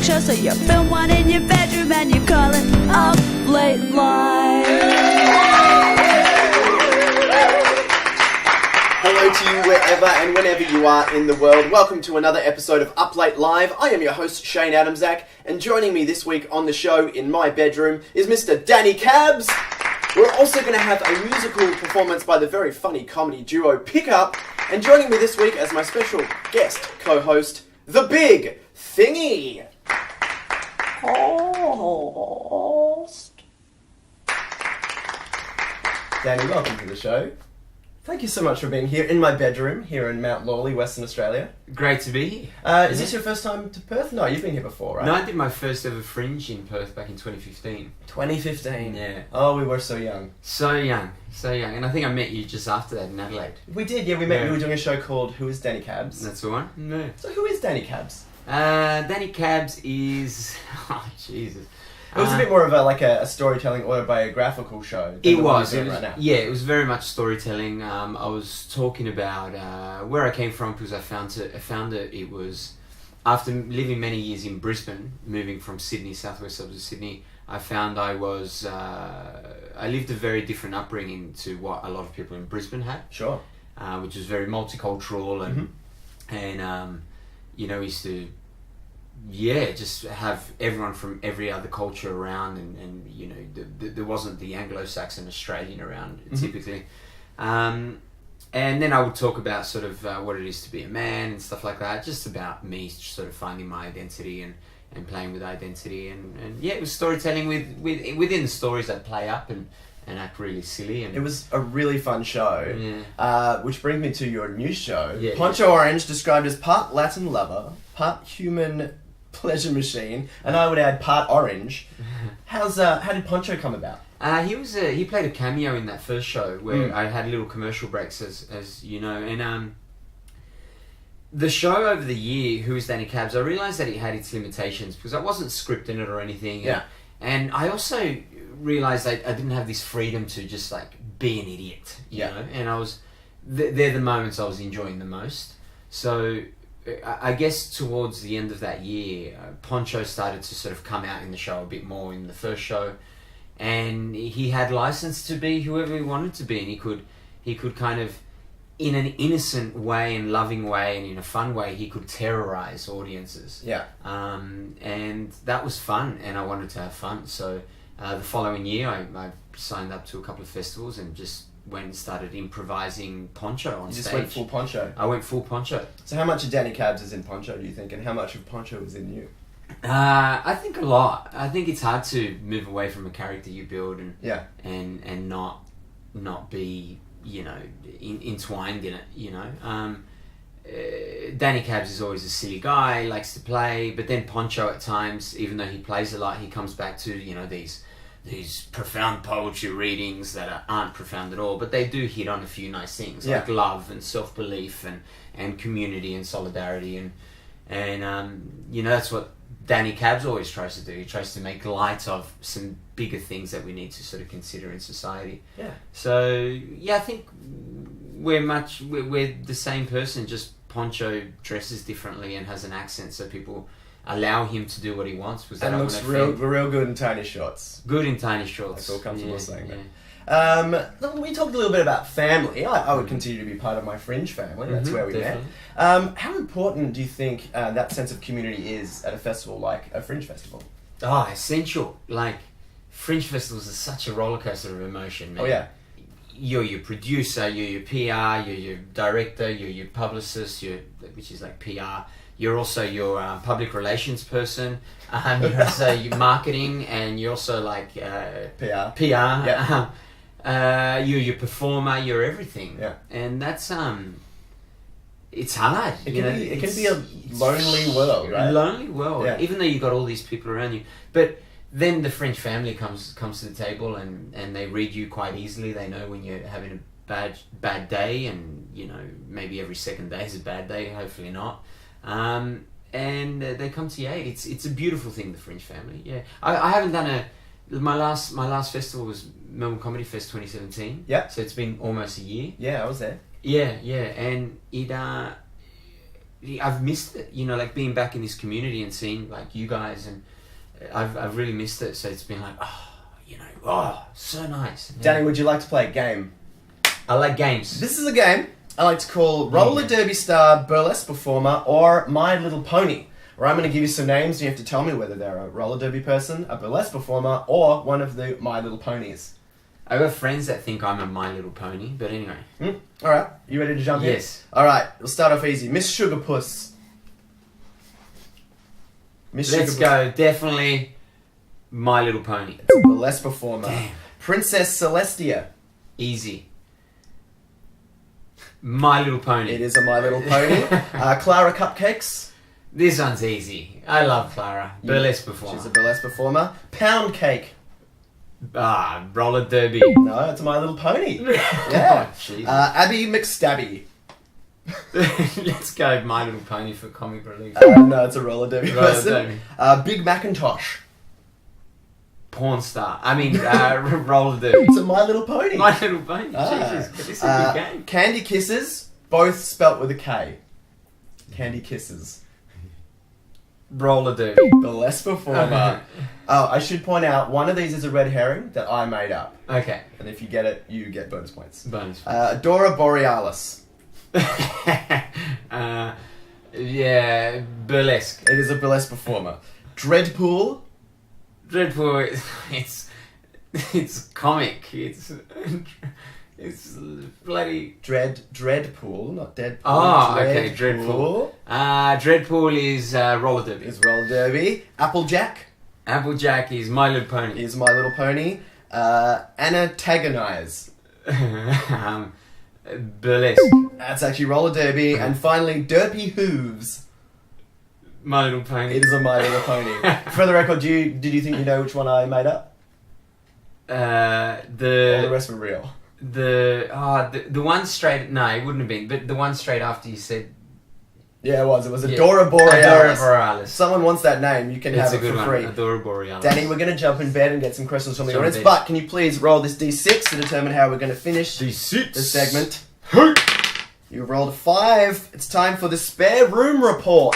show, so you film one in your bedroom and you call it Up Late Live. Hello to you wherever and whenever you are in the world. Welcome to another episode of Up Late Live. I am your host, Shane Adamczak, and joining me this week on the show in my bedroom is Mr. Dani Cabs. We're also going to have a musical performance by the very funny comedy duo Pickup, and joining me this week as my special guest co-host, the Big Thingy. Host. Dani, welcome to the show. Thank you so much for being here in my bedroom, here in Mount Lawley, Western Australia. Great to be here. Is this your first time to Perth? No, you've been here before, right? No, I did my first ever Fringe in Perth back in 2015. 2015? Yeah. Oh, we were so young. So young. And I think I met you just after that in Adelaide. We did, yeah. We met. We were doing a show called Who is Dani Cabs? That's the one? No. So who is Dani Cabs? Dani Cabs is... Oh, Jesus. It was a bit more of a storytelling autobiographical show. It was. Right now. Yeah, it was very much storytelling. I was talking about where I came from because I found it was after living many years in Brisbane, moving from Sydney, southwest suburbs of Sydney. I found I lived a very different upbringing to what a lot of people in Brisbane had. Sure. Which was very multicultural and we used to. Yeah, just have everyone from every other culture around, and there wasn't the Anglo-Saxon Australian around typically. And then I would talk about sort of what it is to be a man and stuff like that, just about me sort of finding my identity and playing with identity. And yeah, it was storytelling within the stories that play up and act really silly. And it was a really fun show, which brings me to your new show. Yeah, Poncho Orange, described as part Latin lover, part human pleasure machine, and I would add part orange. How did Poncho come about? He played a cameo in that first show where I had little commercial breaks, as you know, and the show over the year, Who is Dani Cabs, I realised that it had its limitations because I wasn't scripting it or anything. Yeah. And I also realised I didn't have this freedom to just like be an idiot, you know. And I was they're the moments I was enjoying the most. So I guess towards the end of that year, Poncho started to sort of come out in the show a bit more in the first show, and he had license to be whoever he wanted to be, and he could kind of, in an innocent way and loving way and in a fun way, he could terrorize audiences. Yeah. And that was fun, and I wanted to have fun. So the following year, I signed up to a couple of festivals and just went and started improvising Poncho on stage. You just went full Poncho? I went full Poncho. So how much of Dani Cabs is in Poncho, do you think, and how much of Poncho is in you? I think a lot. I think it's hard to move away from a character you build and not be, entwined in it, Dani Cabs is always a silly guy, likes to play, but then Poncho at times, even though he plays a lot, he comes back to, these profound poetry readings that aren't profound at all, but they do hit on a few nice things like love and self-belief and community and solidarity and that's what Dani Cabs always tries to do. He tries to make light of some bigger things that we need to sort of consider in society. Yeah. So I think we're the same person, just Poncho dresses differently and has an accent, so people allow him to do what he wants. And looks real good in tiny shorts. Good in tiny shorts. I feel comfortable saying that. We talked a little bit about family. I would continue to be part of my Fringe family. That's where we definitely met. How important do you think that sense of community is at a festival like a Fringe festival? Oh, essential. Like, Fringe festivals are such a rollercoaster of emotion, man. Oh, yeah. You're your producer, you're your PR, you're your director, you're your publicist, which is like PR. You're also your public relations person. You're also your marketing, and you're also like PR. Yeah. You're your performer. You're everything. Yeah. And that's it's hard. It can be a lonely world, right? Lonely world. Yeah. Even though you've got all these people around you, but then the Fringe family comes to the table and they read you quite easily. They know when you're having a bad day, and maybe every second day is a bad day. Hopefully not. And they come to your aid. It's a beautiful thing, the Fringe family. Yeah, I haven't done my last festival was Melbourne Comedy Fest 2017. Yeah. So it's been almost a year. Yeah, I was there. Yeah, and it I've missed it. You know, like being back in this community and seeing like you guys, and I've really missed it. So it's been like, so nice. Yeah. Danny, would you like to play a game? I like games. This is a game I like to call Roller Derby Star, Burlesque Performer, or My Little Pony. Where I'm going to give you some names and you have to tell me whether they're a roller derby person, a burlesque performer, or one of the My Little Ponies. I've got friends that think I'm a My Little Pony, but anyway. Alright, you ready to jump in? Yes. Alright, we'll start off easy. Miss Sugarpuss. Let's go. Definitely My Little Pony. It's a burlesque performer. Damn. Princess Celestia. Easy. My Little Pony. It is a My Little Pony. Clara Cupcakes. This one's easy. I love Clara. Burlesque performer. She's a burlesque performer. Pound Cake. Roller derby. No, it's a My Little Pony. Yeah. Jesus. Abby McStabby. Let's go My Little Pony for comic relief. No, it's a roller derby Roller person. derby. Big Macintosh. Porn star. I mean, roller derby. It's a My Little Pony. My Little Pony. Jesus, this is a good game. Candy Kisses, both spelt with a K. Candy Kisses. Roller derby. Burlesque performer. Oh, I should point out, one of these is a red herring that I made up. Okay. And if you get it, you get bonus points. Bonus. Dora Borealis. Yeah, burlesque. It is a burlesque performer. Dreadpool. Dreadpool. It's comic. It's bloody Dreadpool, not Deadpool. Oh, okay, Dreadpool. Dreadpool is roller derby. Is roller derby. Applejack. Adamczak is My Little Pony. Is My Little Pony. Antagonize. Burlesque. That's actually roller derby. And finally, Derpy Hooves. My Little Pony. It is a My Little Pony. For the record, did you think you know which one I made up? All the rest were real. The one straight. No, it wouldn't have been. But the one straight after you said. Yeah, it was. It was Adora Borealis. Adora Borealis. If someone wants that name, you can It's have a it good for free. one. Adora Borealis. Danny, we're going to jump in bed and get some questions from the Jump in audience. bed. But can you please roll this D6 to determine how we're going to finish D6. the segment? You've rolled a 5. It's time for the spare room report.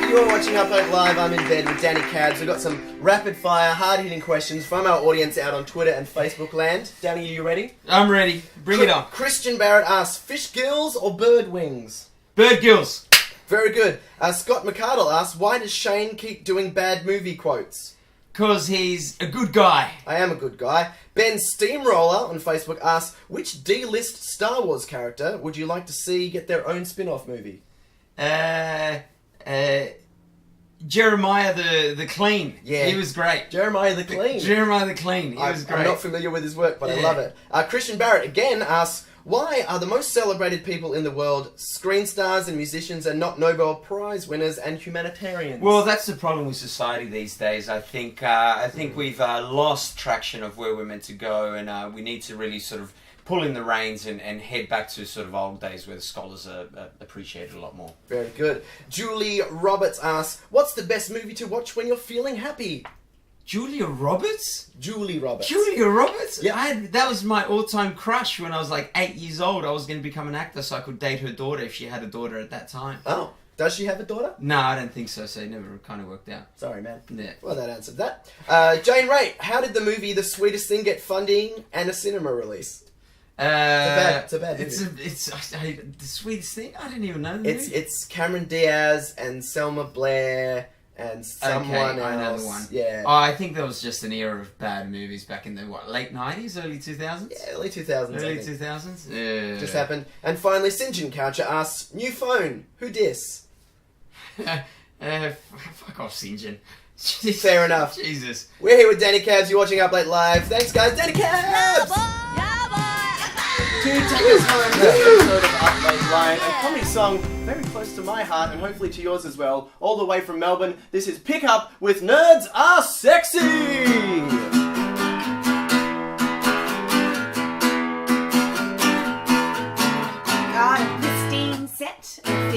You're watching Upload Live. I'm in bed with Dani Cabs. We've got some rapid fire, hard hitting questions from our audience out on Twitter and Facebook land. Danny, are you ready? I'm ready. Bring it on. Christian Barrett asks, fish gills or bird wings? Bird gills. Very good. Scott McCardle asks, why does Shane keep doing bad movie quotes? Because he's a good guy. I am a good guy. Ben Steamroller on Facebook asks, which D-list Star Wars character would you like to see get their own spin-off movie? Jeremiah the Clean. Yeah. He was great. Jeremiah the Clean. Jeremiah the Clean. He was great. I'm not familiar with his work, but I Yeah. love it. Christian Barrett again asks, why are the most celebrated people in the world screen stars and musicians and not Nobel Prize winners and humanitarians? Well, that's the problem with society these days. I think we've lost traction of where we're meant to go, and we need to really sort of pull in the reins and head back to sort of old days where the scholars are appreciated a lot more. Very good. Julie Roberts asks, what's the best movie to watch when you're feeling happy? Julia Roberts? Julie Roberts. Julia Roberts? Yeah. That was my all-time crush when I was like 8 years old. I was going to become an actor so I could date her daughter if she had a daughter at that time. Oh, does she have a daughter? No, I don't think so, so it never kind of worked out. Sorry, man. Yeah. Well, that answered that. Jane Ray, how did the movie The Sweetest Thing get funding and a cinema release? It's a bad movie. It's the sweetest thing. I didn't even know the movie. It's Cameron Diaz and Selma Blair and someone I know else. the one. Yeah. Oh, I think there was just an era of bad movies back in the late 90s, early 2000s. Yeah, early 2000s. Early I think. 2000s. Yeah. Just happened. And finally, Sinjin Coucher asks, new phone, who dis? Fuck off, St. John. Fair enough. Jesus. We're here with Dani Cabs. You're watching Up Late Live. Thanks, guys. Dani Cabs! To take us home this episode of Up Late Live, a comedy song very close to my heart and hopefully to yours as well. All the way from Melbourne, this is Pick Up with Nerds Are Sexy!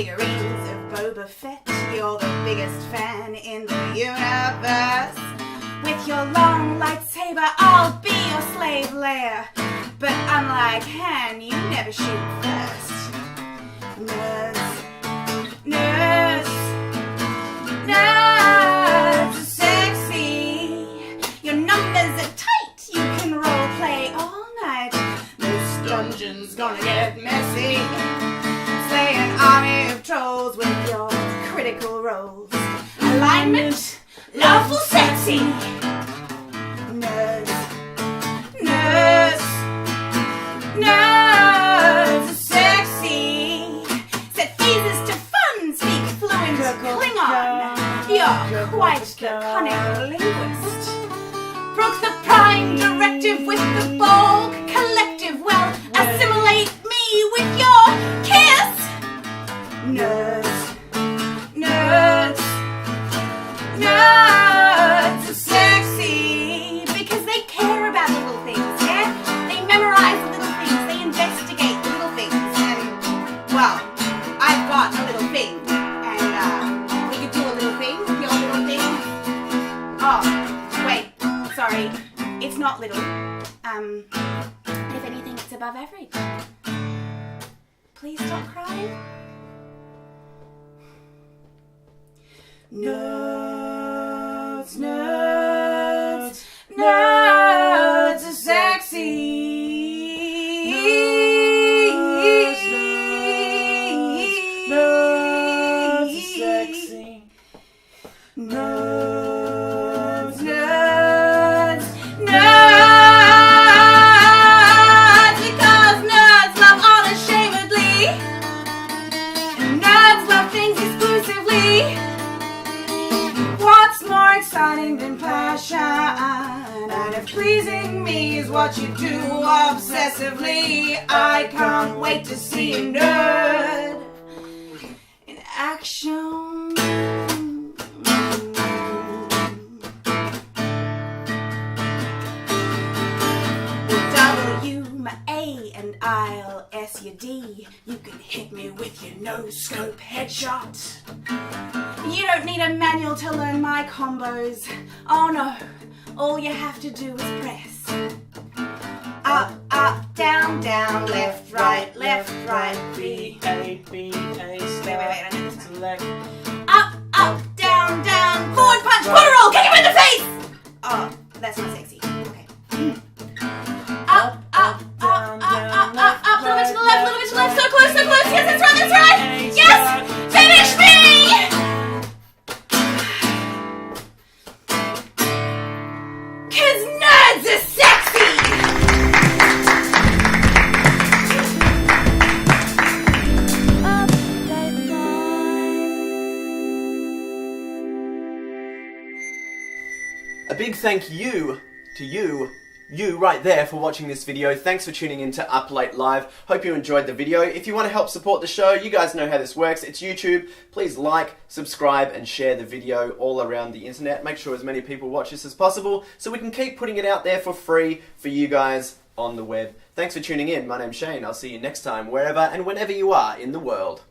figurines of Boba Fett. You're the biggest fan in the universe. With your long lightsaber, I'll be your slave lair. But unlike Han, you never shoot first. Nerds, nerds, nerds are sexy. Your numbers are tight, you can role play all night. This dungeon's gonna get messy. Slay an army of trolls with your critical roles. Alignment, lawful sexy. Nerds, nerds, nerds are sexy. Set phases to fun, speak fluent Klingon. You're quite the cunning linguist. Broke the Prime Directive with the Borg Collective. Well, assimilate me with your kiss. Nerds, nerds, nerds are sexy because they care about little things, yeah? They memorize the little things, they investigate the little things, and, well, I've got a little thing, and, we could do a little thing, your little thing. Oh, wait, sorry, it's not little, if anything, it's above average. Please stop crying. Nerds, nerds, nerds are sexy. Nerds are sexy. Nerds, nerds, nerds. Because nerds love unashamedly. And nerds love things exclusively. What's more exciting than passion? And if pleasing me is what you do obsessively, I can't wait to see a nerd in action. With W, my A, and I'll S your D. You can hit me with your no-scope headshot. You don't need a manual to learn my combos. Oh no, all you have to do is press. Up, up, down, down, left, right, B, A, B, A, start, select. Up, up, down, down, forward punch, quarter roll, kick him in the face! Oh, that's not sexy. Okay. Up, up, up, up, up, little bit to the left, so close, yes, that's right, yes! Finish me! Cause nerds are sexy! Update line. A big thank you to you right there for watching this video. Thanks for tuning in to Up Late Live. Hope you enjoyed the video. If you want to help support the show, you guys know how this works. It's YouTube. Please like, subscribe, and share the video all around the internet. Make sure as many people watch this as possible so we can keep putting it out there for free for you guys on the web. Thanks for tuning in. My name's Shane. I'll see you next time, wherever and whenever you are in the world.